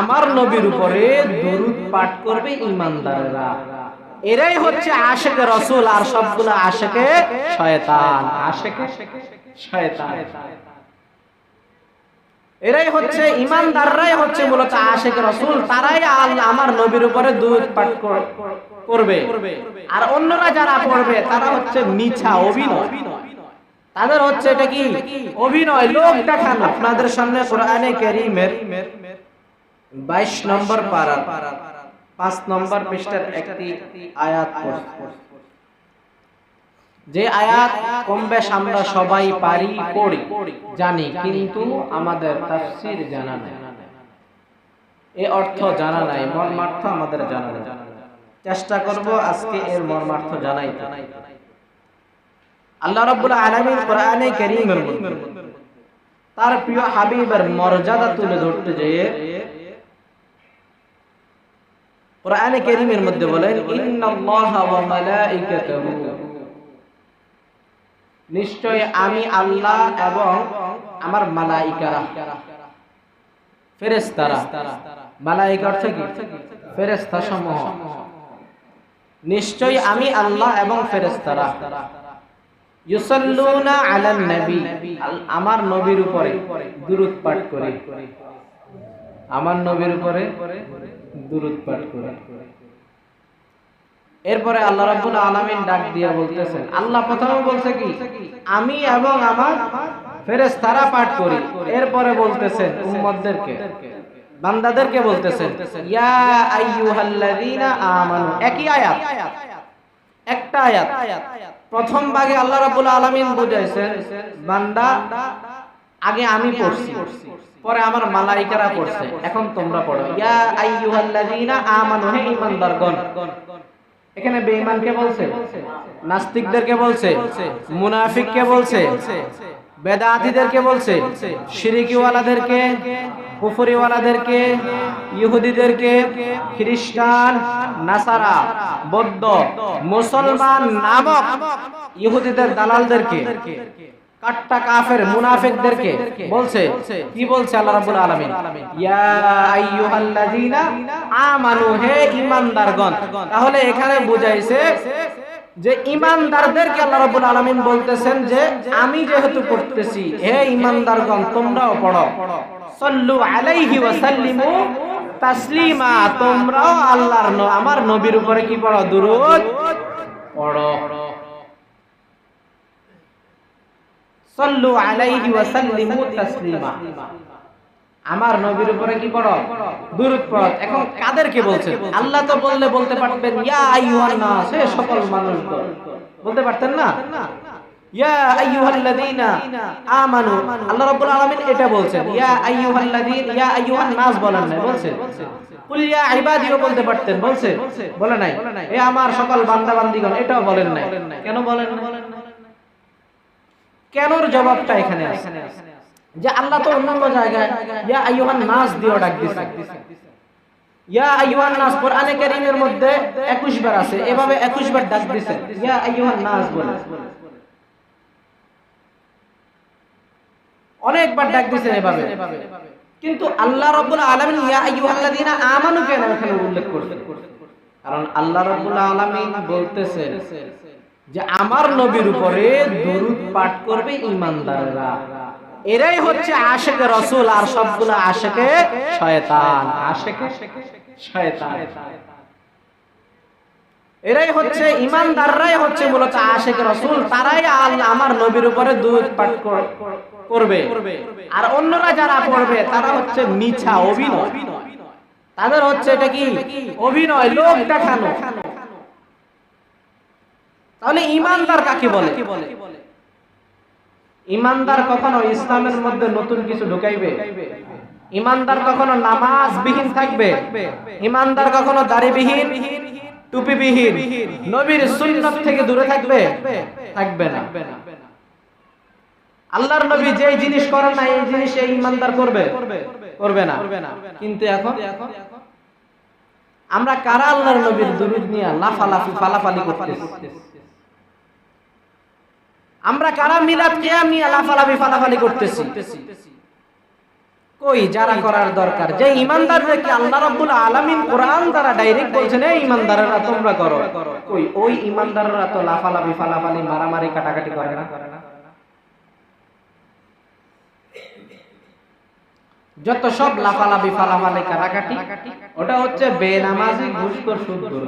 আমার নবীর উপরে দরুদ পাঠ করবে ঈমানদাররা। এরাই হচ্ছে আশিকে রাসূল, আর সবগুলো আশিকে শয়তান। আশিকে শয়তান এরাই হচ্ছে ঈমানদাররাই হচ্ছে মূলত আশিকে রাসূল। তারাই আমার নবীর উপরে দরুদ পাঠ করবে। আর অন্যরা যারা পড়বে তারা হচ্ছে মিছা, অভিনয়। তাদের হচ্ছে এটা কি অভিনয়, লোক দেখানো। আপনাদের সামনে কোরআনে কারীমের 22 নম্বর পারা 5 নম্বর পৃষ্ঠার একটি আয়াত যে আয়াত কম বেশ আমরা সবাই পারি, পড়ি, জানি, কিন্তু আমাদের তাফসীর জানা নাই, এই অর্থ জানা নাই, মর্মার্থ আমাদের জানা নাই। চেষ্টা করব আজকে এর মর্মার্থ জানাইতে। আল্লাহ রাব্বুল আলামিন কোরআনে কারীমের মধ্যে তার প্রিয় হাবিবের মর্যাদা তুলে ধরতে যেয়ে কোরআনে কারীমের মধ্যে বলেন, ইন্নাল্লাহা ওয়া মালাইকাতাহু, নিশ্চয় আমি আল্লাহ এবং আমার মালাইকারা, ফেরেশতারা। মালাইকা অর্থ কি? ফেরেশতা সমূহ। নিশ্চয় আমি আল্লাহ এবং ফেরেশতারা ইউসাল্লুনা আলান নবী, আমার নবীর উপরে দুরূদ পাঠ করে। আমার নবীর উপরে দুরূদ পাঠ করে। এরপরে আল্লাহ রাব্বুল আলামিন ডাক দিয়ে বলতেছেন, আল্লাহ প্রথমে বলছে কি আমি এবং আমার ফেরেশতারা পাঠ করি। এরপরে বলতেছেন উম্মতদেরকে, বান্দাদেরকে বলতেছেন ইয়া আইয়ুহাল্লাযীনা আমানু। একই আয়াত, একটা আয়াত। প্রথম ভাগে আল্লাহ রাব্বুল আলামিন বুঝাইছেন বান্দা আগে আমি পড়ছি, পরে আমার মালাইকারা পড়ছে, এখন তোমরা পড়ো। ইয়া আইয়ুহাল্লাযীনা আমানু, হে ঈমানদারগণ। এখানে বেঈমানকে বলছে, নাস্তিকদেরকে বলছে, মুনাফিককে বলছে, বেদাতীদেরকে বলছে, শিরকিওয়ালাদেরকে, কুফরিওয়ালাদেরকে, ইহুদিদেরকে, খ্রিস্টান, নাসারা, বৌদ্ধ, মুসলমান নামক ইহুদিদের দালালদেরকে, কাট্টা কাফের মুনাফিকদেরকে বলছে। কি বলছে আল্লাহ রাব্বুল আলামিন? ইয়া আইয়ুহাল্লাযীনা আমানু, হে ঈমানদারগণ। তাহলে এখানে বুঝাইছে যে ঈমানদারদেরকে আল্লাহ রাব্বুল আলামিন বলতেছেন যে আমি যেহেতু পড়তেছি, হে ঈমানদারগণ তোমরাও পড়ো। সাল্লু আলাইহি ওয়া সাল্লিমু তাসলিমা, তোমরাও আল্লাহর আমার নবীর উপরে কি পড়ো? দুরূদ পড়ো। সাল্লু আলাইহি ওয়া সাল্লিমু তাসলিমা, আমার নবীর উপরে কি পড়ো? দুরূদ পড়ো। এখন কাদেরকে বলছেন? আল্লাহ তো বললে বলতে পারতেন ইয়া আইয়ুহান নাস, হে সকল মানুষগণ, বলতে পারতেন না? ইয়া আইয়ুহাল্লাযীনা আমানু, আল্লাহ রাব্বুল আলামিন এটা বলছেন। ইয়া আইয়ুহাল্লাযীনা, ইয়া আইয়ুহান নাস বলেন না, বলছেন কুল ইয়া ইবাদিও বলতে পারতেন, বলছে? বলে নাই। এ আমার সকল বান্দা বান্দীগণ, এটাও বলেন নাই। কেন বলেন না? কেনর জবাবটা এখানে আছে যে আল্লাহ তো অন্যান্য জায়গায় ইয়া আইয়ুহান নাস দিয়ে ডাক দিয়েছে। ইয়া আইয়ুহান নাস কোরআনে কারীমের মধ্যে 21 বার আছে, এভাবে 21 বার ডাক দিয়েছে ইয়া আইয়ুহান নাস বলে, অনেকবার ডাক দিয়েছে এভাবে। কিন্তু আল্লাহ রাব্বুল আলামিন ইয়া আইয়ুহাল্লাযীনা আমানু কেন এখানে উল্লেখ করেছেন? কারণ আল্লাহ রাব্বুল আলামিন বলতেছেন যে আমার নবীর উপরে দরুদ পাঠ করবে ঈমানদাররা। এরাই হচ্ছে আশিকে রাসূল, আর সবগুলো আশিকে শয়তান। আশিকে শয়তান এরাই হচ্ছে ঈমানদাররাই হচ্ছে মূলত আশিকে রাসূল। তারাই আমার নবীর উপরে দরুদ পাঠ করবে। আর অন্যরা যারা পড়বে তারা হচ্ছে মিছা, অভিনয়। তাদের হচ্ছে এটা কি অভিনয়, লোক দেখানো। তাহলে ঈমানদার কাকে বলে? ঈমানদার কখনো ইসলামের মধ্যে নতুন কিছু ঢুকাইবে? ঈমানদার কখনো নামাজবিহীন থাকবে? ঈমানদার কখনো দাড়িবিহীন, টুপিবিহীন, নবীর সুন্নাত থেকে দূরে থাকবে? থাকবে না। আল্লাহর নবী যেই জিনিস করেন না, এই জিনিস এই ঈমানদার করবে? করবে না। কিন্তু এখন আমরা কারা আল্লাহর নবীর দুরূদ নিয়ে লাফালাফি ফালাফালি করতেছি? আমরা কারা মিলাদ কিয়াম নিয়ে লাফালাফি ফালাফালি করতেছি? কই যারা করার দরকার, যে ইমানদারদেরকে আল্লাহ রাব্বুল আলামিন কোরআন দ্বারা ডাইরেক্ট বলছেন এই ইমানদাররা তোমরা করো, কই ওই ইমানদাররা তো লাফালাফি ফালাফালি মারামারি কাটাকাটি করে না। যত সব লাফালাফি ফালাফালি কাটাকাটি ওটা হচ্ছে বেনামাজি ঘুষখোর সুদখোর।